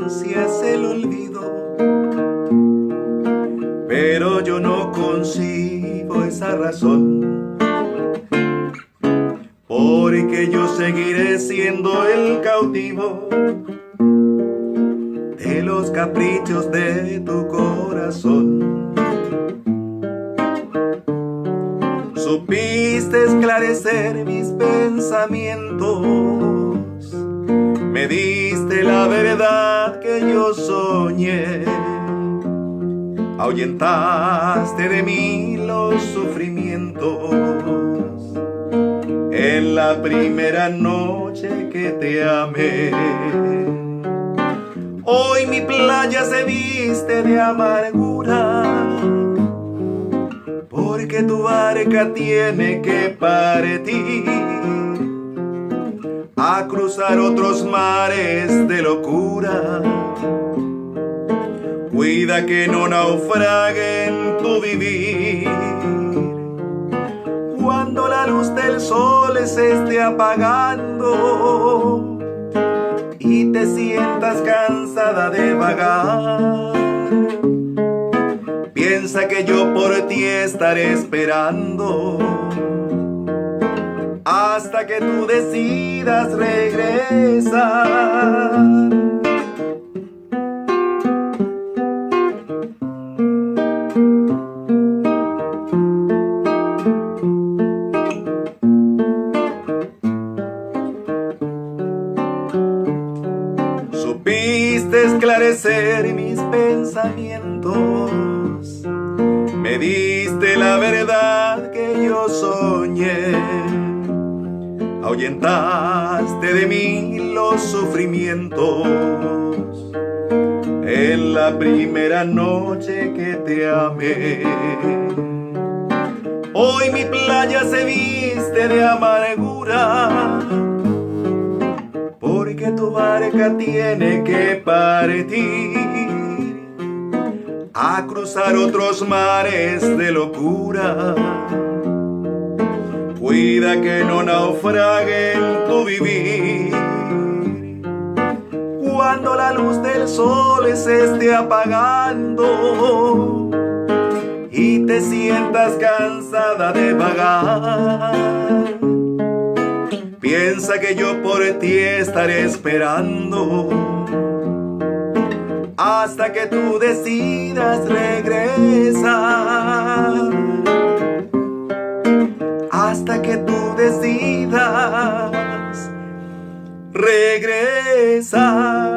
ansias el olvido, pero yo no concibo esa razón, porque yo seguiré siendo el cautivo de los caprichos de tu corazón. Supiste esclarecer mis pensamientos, me diste la verdad que yo soñé, ahuyentaste de mí los sufrimientos en la primera noche que te amé. Hoy mi playa se viste de amargura, porque tu barca tiene que partir a cruzar otros mares de locura. Cuida que no naufrague en tu vivir, cuando la luz del sol se esté apagando y te sientas cansada de vagar. Piensa que yo por ti estaré esperando hasta que tú decidas regresar. Supiste esclarecer mis pensamientos, me diste la verdad que yo soñé, ahuyentaste de mí los sufrimientos en la primera noche que te amé. Hoy mi playa se viste de amargura, porque tu barca tiene que partir a cruzar otros mares de locura. Cuida que no naufrague en tu vivir, cuando la luz del sol se esté apagando y te sientas cansada de vagar. Piensa que yo por ti estaré esperando hasta que tú decidas regresar. Hasta que tú decidas regresar.